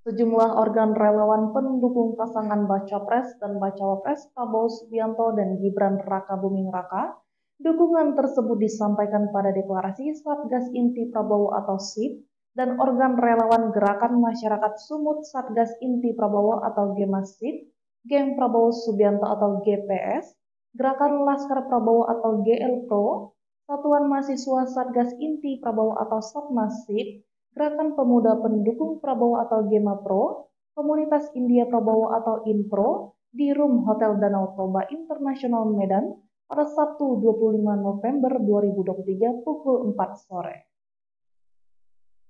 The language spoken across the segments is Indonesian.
Sejumlah organ relawan pendukung pasangan Baca Pres dan Bacawa Pres Prabowo Subianto dan Gibran Rakabuming Raka. Dukungan tersebut disampaikan pada deklarasi Satgas Inti Prabowo atau SIP dan organ relawan Gerakan Masyarakat Sumut Satgas Inti Prabowo atau GEMAS-SIP, Geng Prabowo Subianto atau GPS, Gerakan Laskar Prabowo atau GL-Pro, Satuan Mahasiswa Satgas Inti Prabowo atau Satmas-SIP, Gerakan Pemuda Pendukung Prabowo atau Gema Pro, Komunitas India Prabowo atau INPRO di Room Hotel Danau Toba Internasional Medan pada Sabtu 25 November 2023 pukul 4 sore.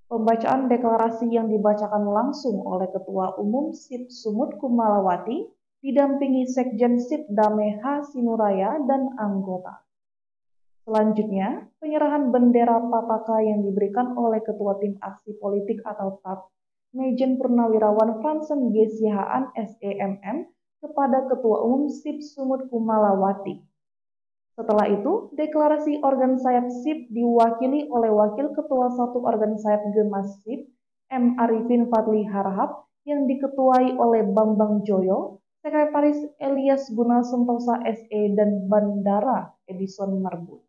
Pembacaan deklarasi yang dibacakan langsung oleh Ketua Umum SIP Sumut Kumalawati didampingi Sekjen SIP Dame H. Sinuraya dan anggota. Selanjutnya, penyerahan bendera Papaka yang diberikan oleh Ketua Tim Aksi Politik atau TAP, Mejen Purnawirawan Fransen G. Sihaan SEMM, kepada Ketua Umum SIP Sumut Kumalawati. Setelah itu, deklarasi organ sayap SIP diwakili oleh Wakil Ketua 1 Organ Sayap Gemas SIP, M. Arifin Fadli Harahap, yang diketuai oleh Bambang Joyo, Sekretaris Elias Guna Sentosa SE, dan Bandara Edison Marbun.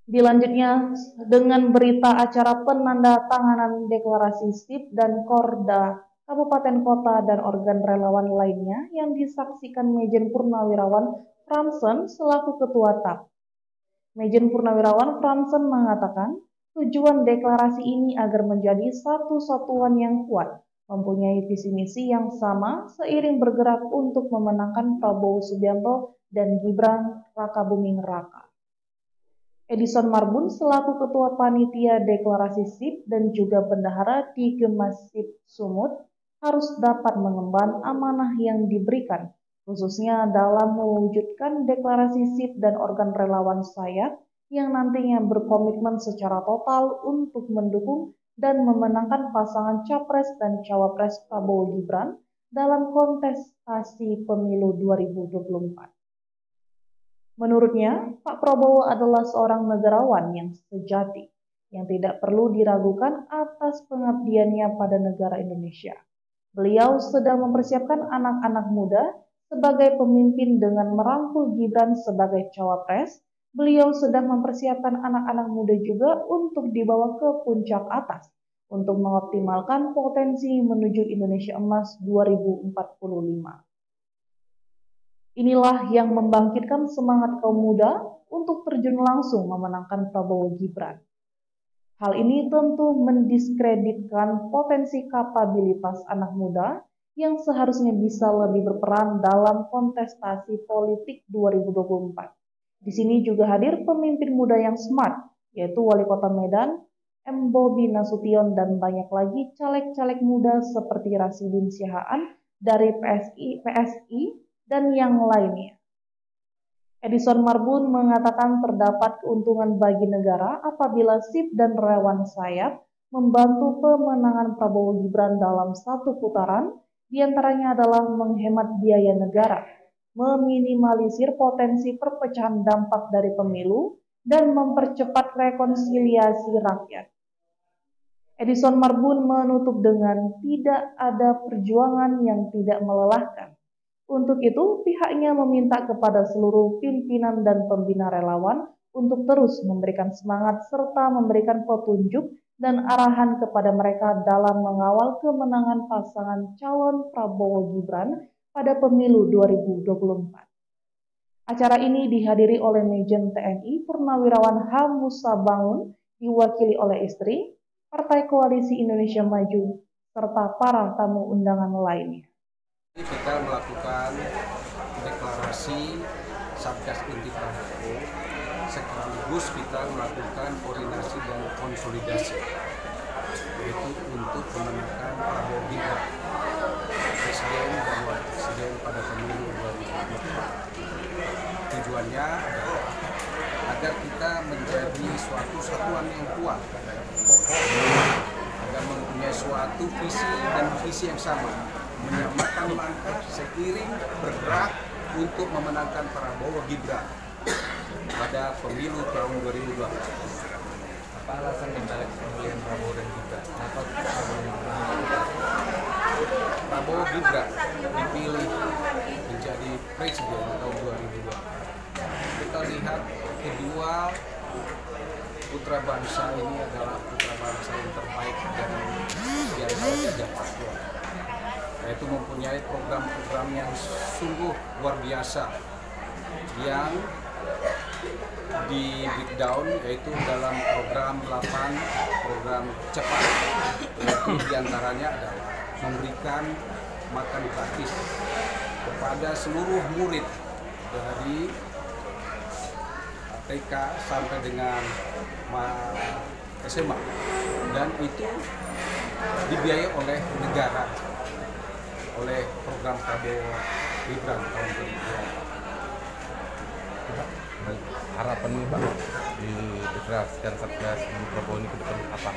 Dilanjutnya dengan berita acara penandatanganan deklarasi SIP dan Korda Kabupaten Kota dan organ relawan lainnya yang disaksikan Mejen Purnawirawan Fransen selaku Ketua TAP. Mejen Purnawirawan Fransen mengatakan tujuan deklarasi ini agar menjadi satu satuan yang kuat, mempunyai visi misi yang sama seiring bergerak untuk memenangkan Prabowo Subianto dan Gibran Rakabuming Raka. Edison Marbun selaku Ketua Panitia Deklarasi SIP dan juga Bendahara di Gemas SIP Sumut harus dapat mengemban amanah yang diberikan, khususnya dalam mewujudkan deklarasi SIP dan organ relawan sayap yang nantinya berkomitmen secara total untuk mendukung dan memenangkan pasangan Capres dan Cawapres Prabowo Gibran dalam kontestasi pemilu 2024. Menurutnya, Pak Prabowo adalah seorang negarawan yang sejati, yang tidak perlu diragukan atas pengabdiannya pada negara Indonesia. Beliau sedang mempersiapkan anak-anak muda sebagai pemimpin dengan merangkul Gibran sebagai cawapres. Beliau sedang mempersiapkan anak-anak muda juga untuk dibawa ke puncak atas, untuk mengoptimalkan potensi menuju Indonesia Emas 2045. Inilah yang membangkitkan semangat kaum muda untuk terjun langsung memenangkan Prabowo Gibran. Hal ini tentu mendiskreditkan potensi kapabilitas anak muda yang seharusnya bisa lebih berperan dalam kontestasi politik 2024. Di sini juga hadir pemimpin muda yang smart, yaitu Wali Kota Medan, M. Bobi Nasution, dan banyak lagi caleg-caleg muda seperti Rasidin Sihaan dari PSI, dan yang lainnya. Edison Marbun mengatakan terdapat keuntungan bagi negara apabila SIP dan relawan sayap membantu pemenangan Prabowo Gibran dalam satu putaran, diantaranya adalah menghemat biaya negara, meminimalisir potensi perpecahan dampak dari pemilu, dan mempercepat rekonsiliasi rakyat. Edison Marbun menutup dengan tidak ada perjuangan yang tidak melelahkan. Untuk itu, pihaknya meminta kepada seluruh pimpinan dan pembina relawan untuk terus memberikan semangat serta memberikan petunjuk dan arahan kepada mereka dalam mengawal kemenangan pasangan calon Prabowo Gibran pada pemilu 2024. Acara ini dihadiri oleh Mejen TNI Purnawirawan H. Musa Bangun, diwakili oleh istri, Partai Koalisi Indonesia Maju, serta para tamu undangan lainnya. Kita melakukan deklarasi Satgas Inti Prabowo, sekaligus kita melakukan koordinasi dan konsolidasi, yaitu untuk memenangkan Prabowo Gibran, Presiden dan Wakil Presiden pada pemilu 2024. Tujuannya agar kita menjadi suatu satuan yang kuat, kokoh, agar mempunyai suatu visi dan visi yang sama, menyamakan langkah seiring bergerak untuk memenangkan Prabowo Gibran pada pemilu tahun 2024. Apa alasan dibalik pemilihan Prabowo dan Gibran? Apa Prabowo Gibran dipilih menjadi presiden tahun 2002. Kita lihat kedua putra bangsa ini adalah putra bangsa yang terbaik dari diantara tiga paslon, yaitu mempunyai program-program yang sungguh luar biasa yang di breakdown, yaitu dalam program 8 program cepat, yaitu diantaranya adalah memberikan makan gratis kepada seluruh murid dari TK sampai dengan SMA, dan itu dibiayai oleh negara oleh program Prabowo Gibran tahun 2024. Harapan nih Pak dideklarasikan Satgas Prabowo ini ke depan apa?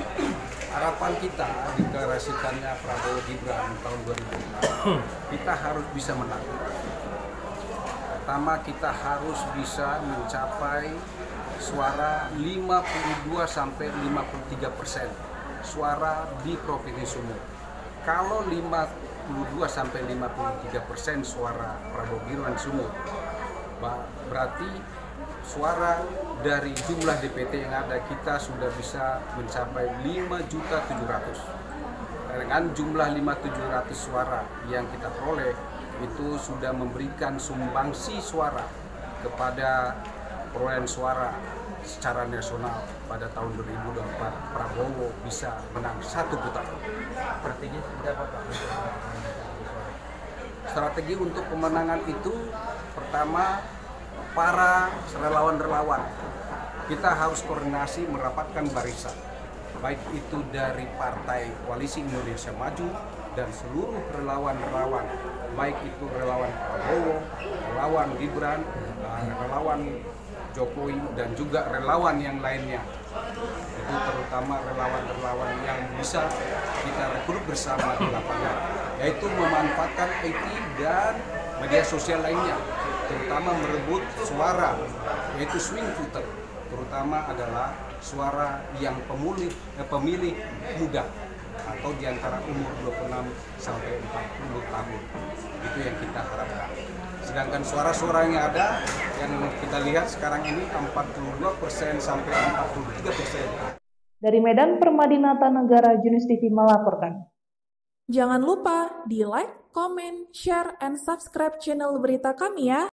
Harapan kita deklarasikannya Prabowo Gibran tahun 2024, kita harus bisa menang. Pertama, kita harus bisa mencapai suara 52-53% suara di Provinsi Sumut. Kalau 52-53% suara Prabowo Gibran Sumut, berarti suara dari jumlah DPT yang ada kita sudah bisa mencapai 5.700.000. Dengan jumlah 5.700 suara yang kita peroleh, itu sudah memberikan sumbangsi suara kepada perolehan suara secara nasional pada tahun 2024. Prabowo bisa menang 1 putaran. Strategi seperti apa Pak? Strategi untuk kemenangan itu, pertama, para relawan-relawan kita harus koordinasi merapatkan barisan, baik itu dari Partai Koalisi Indonesia Maju dan seluruh relawan-relawan, baik itu relawan Prabowo, relawan Gibran, relawan Jokowi, dan juga relawan yang lainnya. Itu terutama relawan-relawan yang bisa kita rekrut bersama di lapangan, yaitu memanfaatkan IT dan media sosial lainnya, terutama merebut suara, yaitu swing voter, terutama adalah suara yang pemilih muda atau di antara umur 26 sampai 40 tahun. Itu yang kita harapkan. Sedangkan suara-suara yang ada, yang kita lihat sekarang ini 42% sampai 43%. Dari Medan, Permadinata Negara, Junus TV melaporkan. Jangan lupa di like, comment, share, and subscribe channel berita kami ya.